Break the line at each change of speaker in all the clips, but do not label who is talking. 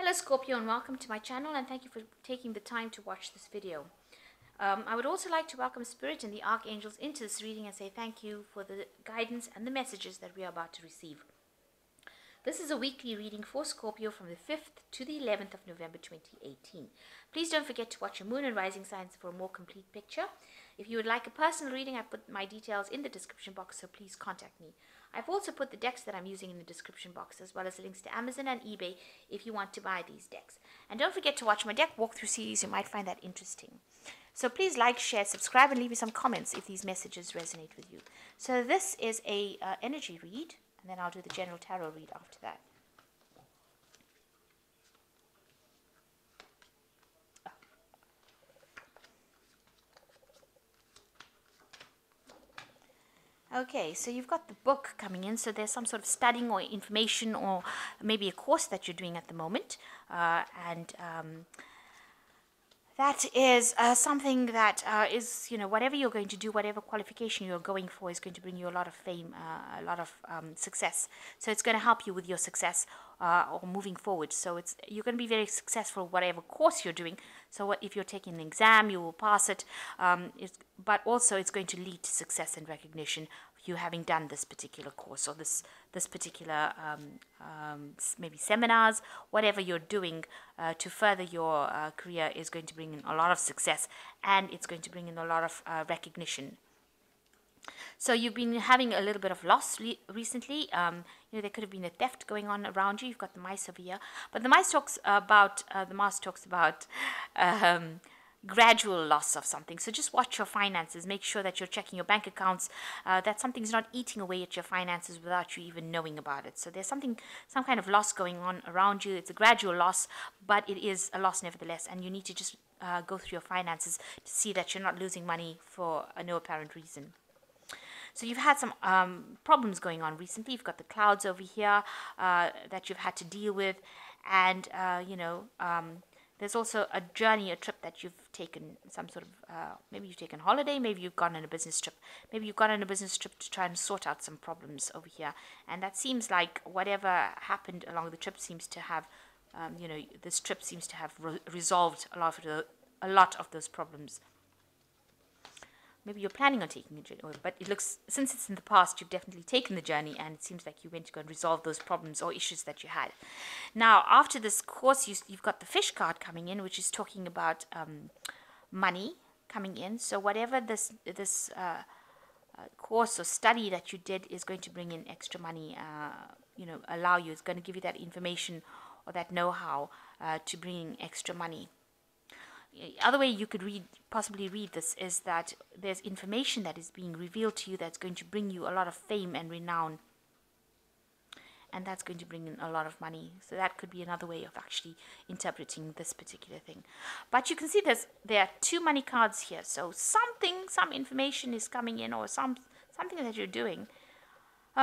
Hello Scorpio, and welcome to my channel, and thank you for taking the time to watch this video. I would also like to welcome Spirit and the Archangels into this reading and say thank you for the guidance and the messages that we are about to receive. This is a weekly reading for Scorpio from the 5th to the 11th of November 2018. Please don't forget to watch your moon and rising signs for a more complete picture. If you would like a personal reading, I put my details in the description box, so please contact me. I've also put the decks that I'm using in the description box, as well as links to Amazon and eBay if you want to buy these decks. And don't forget to watch my deck walkthrough series. You might find that interesting. So please like, share, subscribe, and leave me some comments if these messages resonate with you. So this is a energy read, and then I'll do the general tarot read after that. Okay, so you've got the book coming in, so there's some sort of studying or information or maybe a course that you're doing at the moment, that is something that is, whatever you're going to do, whatever qualification you're going for is going to bring you a lot of fame, a lot of success. So it's going to help you with your success or moving forward. So you're going to be very successful whatever course you're doing. So if you're taking an exam, you will pass it. But also it's going to lead to success and recognition of you having done this particular course or this particular maybe seminars, whatever you're doing to further your career is going to bring in a lot of success, and it's going to bring in a lot of recognition. So you've been having a little bit of loss recently. There could have been a theft going on around you. You've got the mice over here, but the mice talks about gradual loss of something. So just watch your finances. Make sure that you're checking your bank accounts, that something's not eating away at your finances without you even knowing about it. So there's some kind of loss going on around you. It's a gradual loss, but it is a loss nevertheless, and you need to just go through your finances to see that you're not losing money for no apparent reason. So you've had some problems going on recently. You've got the clouds over here that you've had to deal with, and there's also a journey, a trip that you've taken, some sort of, maybe you've taken a holiday, maybe you've gone on a business trip. Maybe you've gone on a business trip to try and sort out some problems over here. And that seems like whatever happened along the trip seems to have, this trip seems to have resolved a lot of those problems. Maybe you're planning on taking a journey, but it looks, since it's in the past, you've definitely taken the journey, and it seems like you went to go and resolve those problems or issues that you had. Now, after this course, you've got the fish card coming in, which is talking about money coming in. So whatever this course or study that you did is going to bring in extra money, allow you, it's going to give you that information or that know-how to bring in extra money. Other way you could possibly read this is that there's information that is being revealed to you that's going to bring you a lot of fame and renown, and that's going to bring in a lot of money. So that could be another way of actually interpreting this particular thing. But you can see there are two money cards here. So some information is coming in, or something that you're doing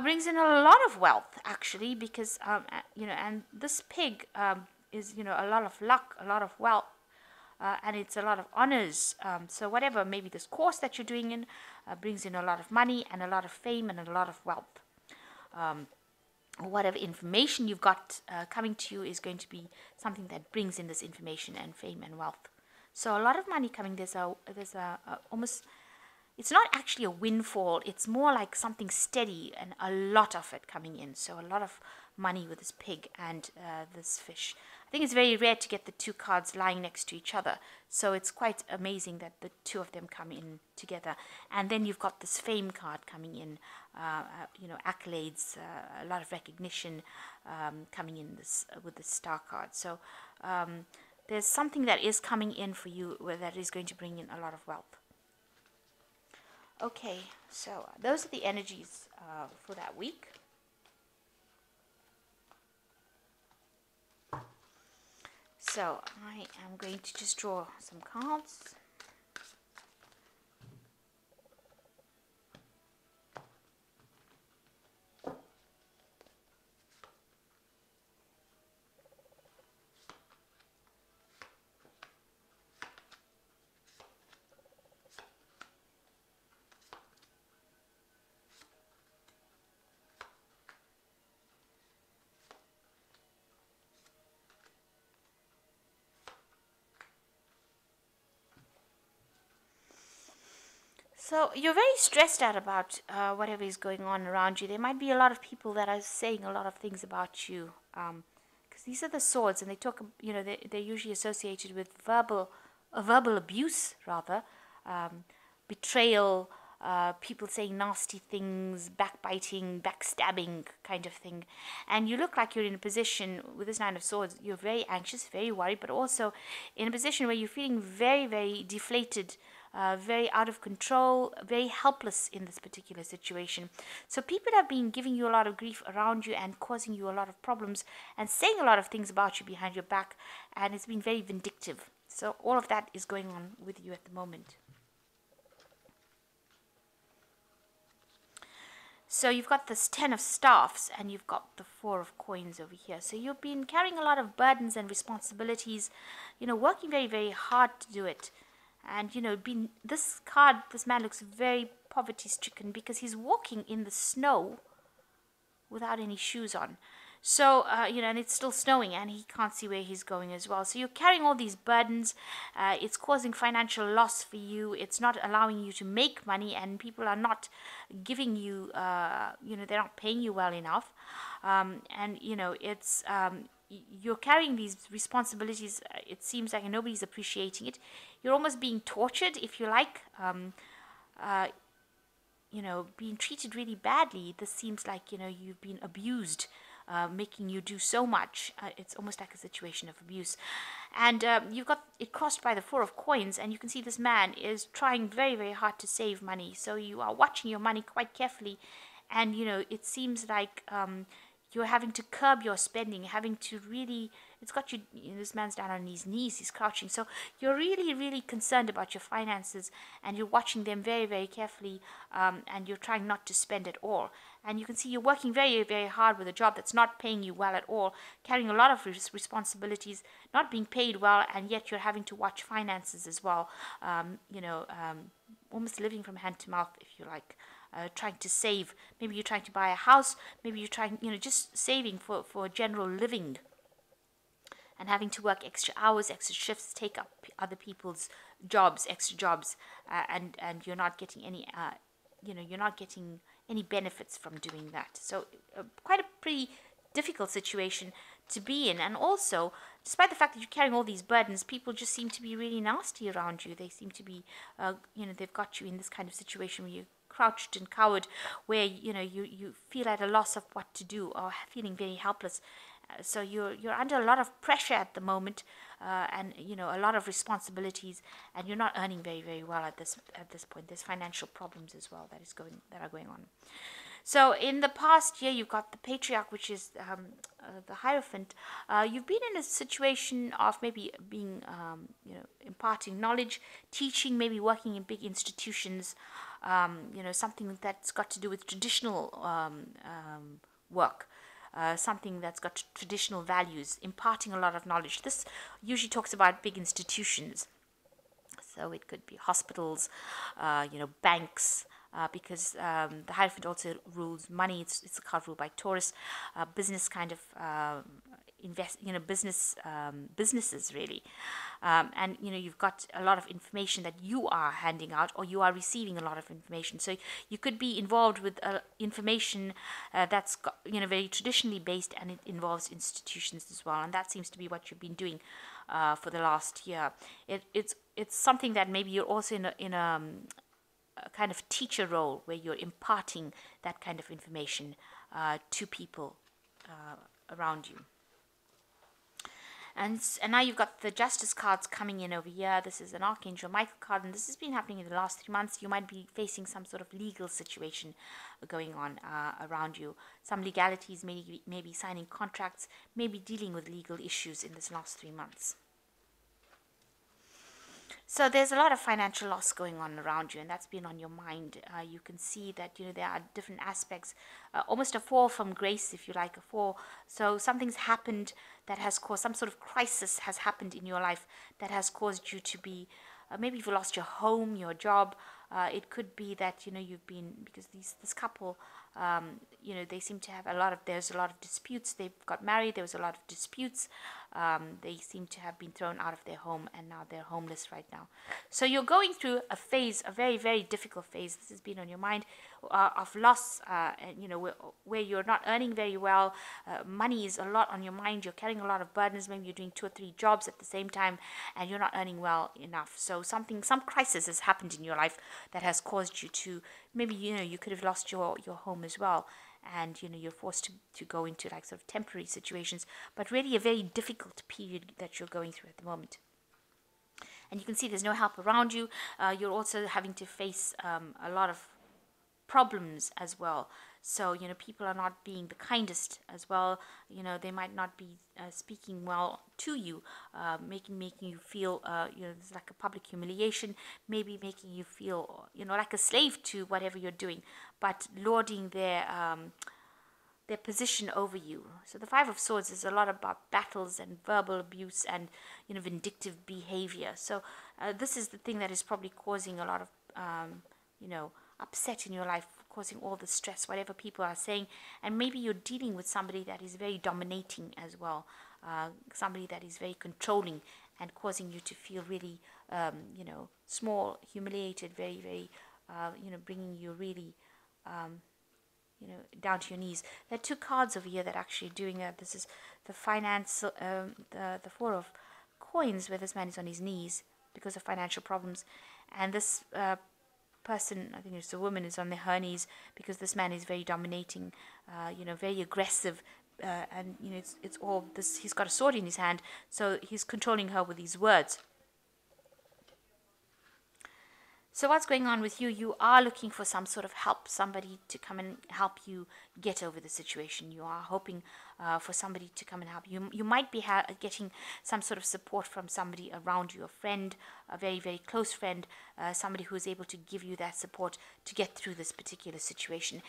brings in a lot of wealth, actually, because and this pig is a lot of luck, a lot of wealth. And it's a lot of honors. So whatever, maybe this course that you're doing in brings in a lot of money and a lot of fame and a lot of wealth. Whatever information you've got coming to you is going to be something that brings in this information and fame and wealth. So a lot of money coming. There's almost, it's not actually a windfall. It's more like something steady and a lot of it coming in. So a lot of money with this pig and this fish. I think it's very rare to get the two cards lying next to each other. So it's quite amazing that the two of them come in together. And then you've got this fame card coming in, accolades, a lot of recognition coming in this with the star card. So there's something that is coming in for you that is going to bring in a lot of wealth. Okay, so those are the energies for that week. So I am going to just draw some cards. So you're very stressed out about whatever is going on around you. There might be a lot of people that are saying a lot of things about you, because these are the swords, and they talk. They're usually associated with verbal abuse, rather, betrayal, people saying nasty things, backbiting, backstabbing, kind of thing. And you look like you're in a position with this Nine of Swords. You're very anxious, very worried, but also in a position where you're feeling very, very deflated. Very out of control, very helpless in this particular situation. So people have been giving you a lot of grief around you and causing you a lot of problems and saying a lot of things about you behind your back, and it's been very vindictive. So all of that is going on with you at the moment. So you've got this 10 of staffs and you've got the 4 of coins over here. So you've been carrying a lot of burdens and responsibilities, working very, very hard to do it. And, this man looks very poverty stricken because he's walking in the snow without any shoes on. So, and it's still snowing and he can't see where he's going as well. So you're carrying all these burdens. It's causing financial loss for you. It's not allowing you to make money, and people are not giving you, they're not paying you well enough. You're carrying these responsibilities. It seems like nobody's appreciating it. You're almost being tortured, if you like. Being treated really badly. This seems like, you've been abused, making you do so much. It's almost like a situation of abuse. And you've got it crossed by the 4 of coins, and you can see this man is trying very, very hard to save money. So you are watching your money quite carefully, and, it seems like you're having to curb your spending, having to really, it's got you, this man's down on his knees, he's crouching. So you're really, really concerned about your finances, and you're watching them very, very carefully, and you're trying not to spend at all. And you can see you're working very, very hard with a job that's not paying you well at all, carrying a lot of responsibilities, not being paid well, and yet you're having to watch finances as well, almost living from hand to mouth, if you like. Trying to save. Maybe you're trying to buy a house. Maybe you're trying, just saving for general living, and having to work extra hours, extra shifts, take up other people's jobs, extra jobs, and you're not getting any, you're not getting any benefits from doing that. So quite a pretty difficult situation to be in. And also, despite the fact that you're carrying all these burdens, people just seem to be really nasty around you. They seem to be, they've got you in this kind of situation where you're crouched and cowered, where you feel at a loss of what to do, or feeling very helpless. So you're under a lot of pressure at the moment, and a lot of responsibilities, and you're not earning very, very well at this point. There's financial problems as well that are going on. So in the past year, you've got the patriarch, which is the Hierophant. You've been in a situation of maybe being, imparting knowledge, teaching, maybe working in big institutions, something that's got to do with traditional work. Something that's got traditional values, imparting a lot of knowledge. This usually talks about big institutions. So it could be hospitals, banks, because the Hierophant also rules money. It's a card ruled by Taurus. Business kind of businesses really, and you've got a lot of information that you are handing out, or you are receiving a lot of information. So you could be involved with information that's very traditionally based, and it involves institutions as well. And that seems to be what you've been doing for the last year. It's something that maybe you're also in a kind of teacher role, where you're imparting that kind of information to people around you. And now you've got the Justice cards coming in over here. This is an Archangel Michael card, and this has been happening in the last 3 months. You might be facing some sort of legal situation going on around you. Some legalities, maybe signing contracts, maybe dealing with legal issues in this last 3 months. So there's a lot of financial loss going on around you, and that's been on your mind. You can see that there are different aspects, almost a fall from grace, if you like, a fall. So something's happened that has caused, some sort of crisis has happened in your life that has caused you to be, maybe you've lost your home, your job. It could be that you've been, because this couple, they seem to have there's a lot of disputes. They got married, there was a lot of disputes, They seem to have been thrown out of their home, and now they're homeless right now. So you're going through a phase, a very, very difficult phase. This has been on your mind, of loss, and where you're not earning very well. Money is a lot on your mind. You're carrying a lot of burdens. Maybe you're doing 2 or 3 jobs at the same time, and you're not earning well enough. So some crisis has happened in your life that has caused you to, maybe you could have lost your home as well, and you're forced to go into like sort of temporary situations, but really a very difficult period that you're going through at the moment. And you can see there's no help around you. You're also having to face a lot of problems as well. So people are not being the kindest as well. They might not be speaking well to you, making you feel it's like a public humiliation, maybe making you feel like a slave to whatever you're doing, but lauding their position over you. So the Five of Swords is a lot about battles and verbal abuse and vindictive behavior. So this is the thing that is probably causing a lot of upset in your life, causing all the stress, whatever people are saying. And maybe you're dealing with somebody that is very dominating as well, somebody that is very controlling and causing you to feel really small, humiliated, very, very bringing you really down to your knees. There are 2 cards over here that are actually doing that. This is the finance, the Four of Coins, where this man is on his knees because of financial problems, and this person, I think it's a woman, is on her knees because this man is very dominating, very aggressive, and it's all this. He's got a sword in his hand, so he's controlling her with his words. So what's going on with you? You are looking for some sort of help, somebody to come and help you get over the situation. You are hoping for somebody to come and help you. You might be getting some sort of support from somebody around you, a friend, a very, very close friend, somebody who is able to give you that support to get through this particular situation.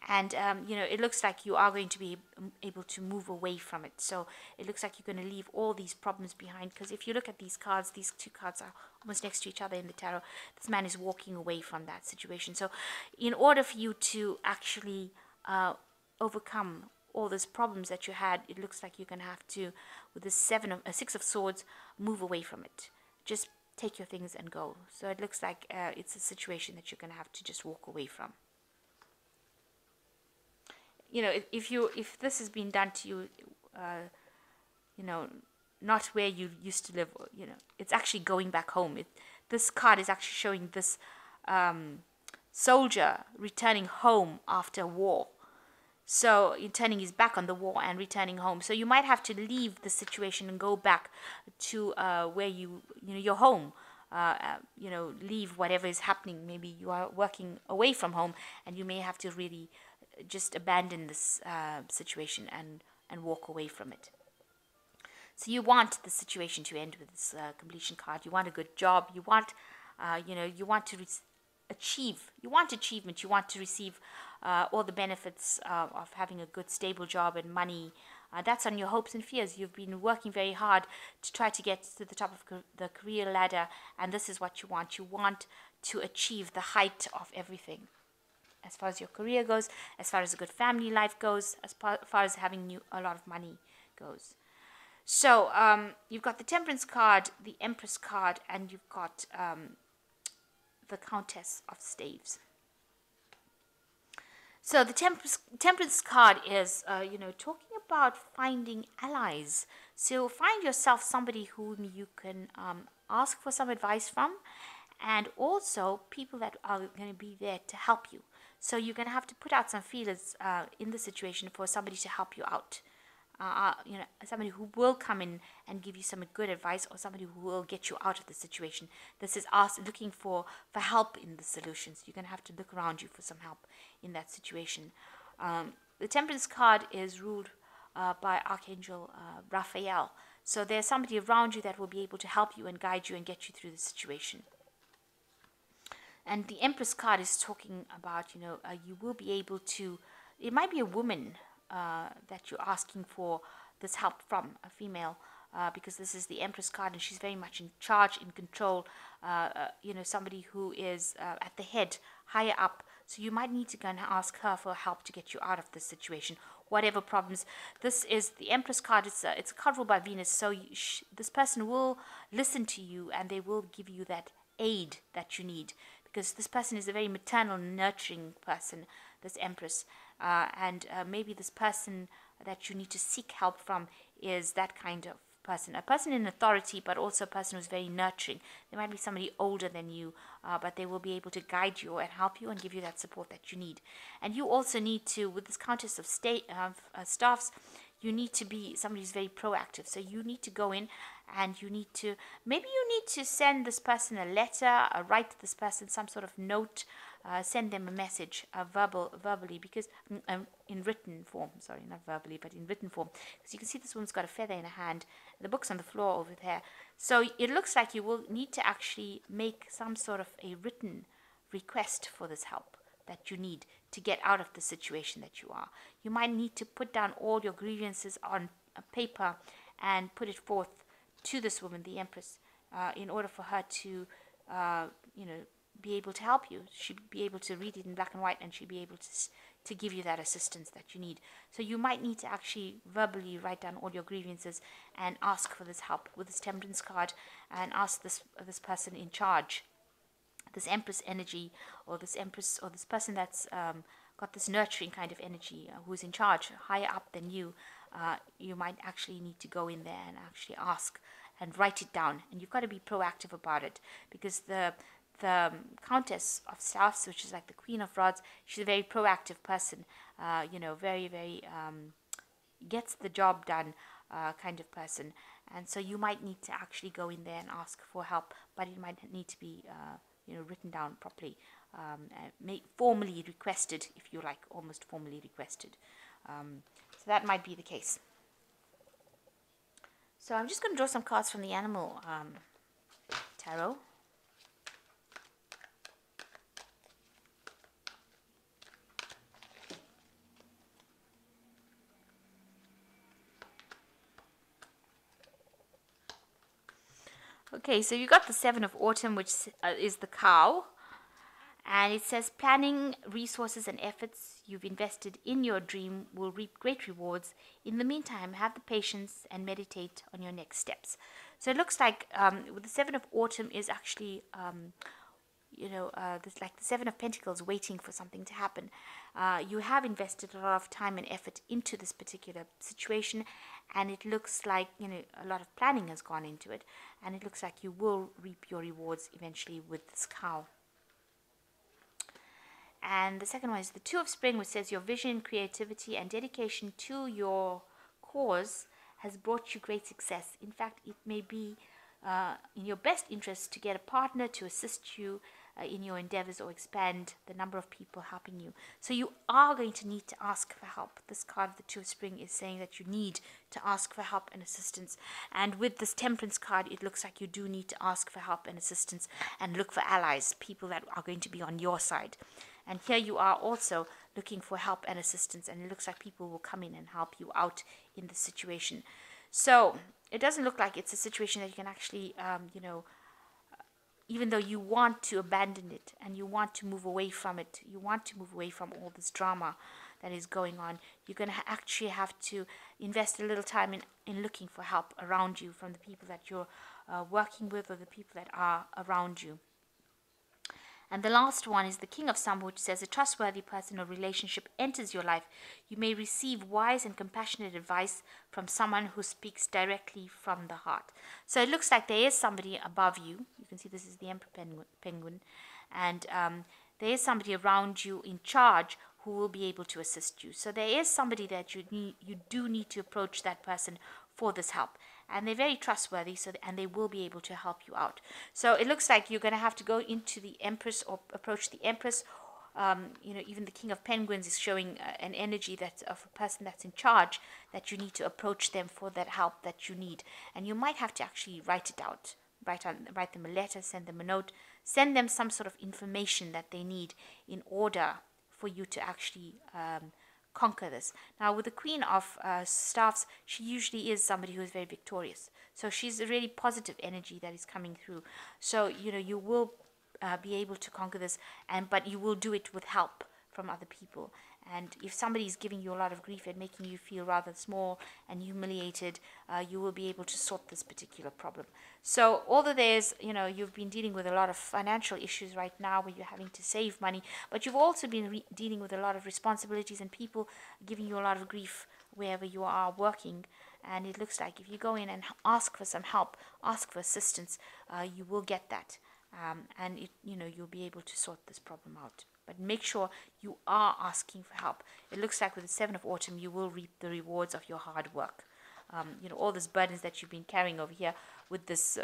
And, it looks like you are going to be able to move away from it. So it looks like you're going to leave all these problems behind. Because if you look at these cards, these 2 cards are almost next to each other in the tarot. This man is walking away from that situation. So in order for you to actually overcome all those problems that you had, it looks like you're going to have to, with this 6 of Swords, move away from it. Just take your things and go. So it looks like it's a situation that you're going to have to just walk away from. If this has been done to you, not where you used to live, it's actually going back home. This card is actually showing this soldier returning home after war. So turning his back on the war and returning home. So you might have to leave the situation and go back to where your home. Leave whatever is happening. Maybe you are working away from home, and you may have to really just abandon this situation and walk away from it. So you want the situation to end with this completion card. You want a good job. You want, you want to achieve. You want achievement. You want to receive all the benefits of having a good, stable job and money. That's on your hopes and fears. You've been working very hard to try to get to the top of the career ladder, and this is what you want. You want to achieve the height of everything. As far as your career goes, as far as a good family life goes, as far as having a lot of money goes. So you've got the Temperance card, the Empress card, and you've got the Countess of Staves. So the Temperance card is, talking about finding allies. So find yourself somebody whom you can ask for some advice from, and also people that are going to be there to help you. So you're going to have to put out some feelers in the situation for somebody to help you out. Somebody who will come in and give you some good advice, or somebody who will get you out of the situation. This is us looking for help in the solutions. You're going to have to look around you for some help in that situation. The Temperance card is ruled by Archangel Raphael. So there's somebody around you that will be able to help you and guide you and get you through the situation. And the Empress card is talking about, you will be able to, it might be a woman that you're asking for this help from, a female, because this is the Empress card and she's very much in charge, in control, somebody who is at the head, higher up. So you might need to go and ask her for help to get you out of this situation, whatever problems. This is the Empress card. It's a card ruled by Venus, so this person will listen to you and they will give you that aid that you need, because this person is a very maternal, nurturing person, this Empress. And maybe this person that you need to seek help from is that kind of person, a person in authority, but also a person who's very nurturing. There might be somebody older than you, but they will be able to guide you and help you and give you that support that you need. And you also need to, with this Countess of Staffs, you need to be somebody who's very proactive. So you need to go in and you need to, maybe you need to send this person a letter, write this person some sort of note, send them a message, verbally, because in written form, sorry, not verbally, but in written form, because you can see this woman's got a feather in her hand, the book's on the floor over there. So it looks like you will need to actually make some sort of a written request for this help that you need to get out of the situation that you are. You might need to put down all your grievances on a paper and put it forth to this woman, the Empress, in order for her to, be able to help you. She'd be able to read it in black and white, and she'd be able to give you that assistance that you need. So you might need to actually verbally write down all your grievances and ask for this help with this Temperance card, and ask this person in charge, this Empress energy, or this Empress, or this person that's got this nurturing kind of energy, who's in charge, higher up than you. You might actually need to go in there and actually ask and write it down. And you've got to be proactive about it, because the Countess of Staffs, which is like the Queen of Rods, she's a very proactive person, very, very gets the job done kind of person. And so you might need to actually go in there and ask for help, but it might need to be written down properly, formally requested, if you like, almost formally requested. So that might be the case. So I'm just going to draw some cards from the Animal Tarot. Okay, so you got the Seven of Autumn, which is the cow. And it says, planning, resources and efforts you've invested in your dream will reap great rewards. In the meantime, have the patience and meditate on your next steps. So it looks like with the Seven of Autumn is actually, there's like the Seven of Pentacles waiting for something to happen. You have invested a lot of time and effort into this particular situation, and it looks like, a lot of planning has gone into it, and it looks like you will reap your rewards eventually with this cow. And the second one is the Two of Spring, which says your vision, creativity, and dedication to your cause has brought you great success. In fact, it may be in your best interest to get a partner to assist you in your endeavors or expand the number of people helping you. So you are going to need to ask for help. This card of the Two of Spring is saying that you need to ask for help and assistance. And with this Temperance card, it looks like you do need to ask for help and assistance and look for allies, people that are going to be on your side. And here you are also looking for help and assistance, and it looks like people will come in and help you out in this situation. So it doesn't look like it's a situation that you can actually, even though you want to abandon it and you want to move away from it, you want to move away from all this drama that is going on, you're going to actually have to invest a little time in looking for help around you from the people that you're working with, or the people that are around you. And the last one is the King of Summer, which says a trustworthy person or relationship enters your life. You may receive wise and compassionate advice from someone who speaks directly from the heart. So it looks like there is somebody above you. You can see this is the Emperor Penguin. And there is somebody around you in charge who will be able to assist you. So there is somebody that you do need to approach that person for this help. And they're very trustworthy, and they will be able to help you out. So it looks like you're going to have to go into the Empress or approach the Empress. Even the King of Penguins is showing an energy that's of a person that's in charge, that you need to approach them for that help that you need. And you might have to actually write it out. Write them a letter, send them a note, send them some sort of information that they need in order for you to actually conquer this. Now with the Queen of Staffs, she usually is somebody who is very victorious. So she's a really positive energy that is coming through. So you will be able to conquer this, but you will do it with help from other people. And if somebody is giving you a lot of grief and making you feel rather small and humiliated, you will be able to sort this particular problem. So although there's, you've been dealing with a lot of financial issues right now where you're having to save money, but you've also been dealing with a lot of responsibilities and people giving you a lot of grief wherever you are working. And it looks like if you go in and ask for some help, ask for assistance, you will get that. And you'll be able to sort this problem out. But make sure you are asking for help. It looks like with the Seven of Autumn, you will reap the rewards of your hard work. All these burdens that you've been carrying over here with this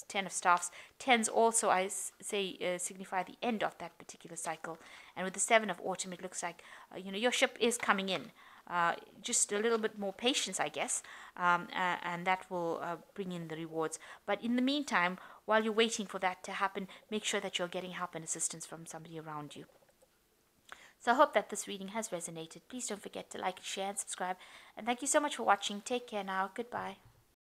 Ten of Staffs. Tens also, I say, signify the end of that particular cycle. And with the Seven of Autumn, it looks like, your ship is coming in. Just a little bit more patience, I guess, and that will bring in the rewards. But in the meantime, while you're waiting for that to happen, make sure that you're getting help and assistance from somebody around you. So I hope that this reading has resonated. Please don't forget to like, share, and subscribe. And thank you so much for watching. Take care now. Goodbye.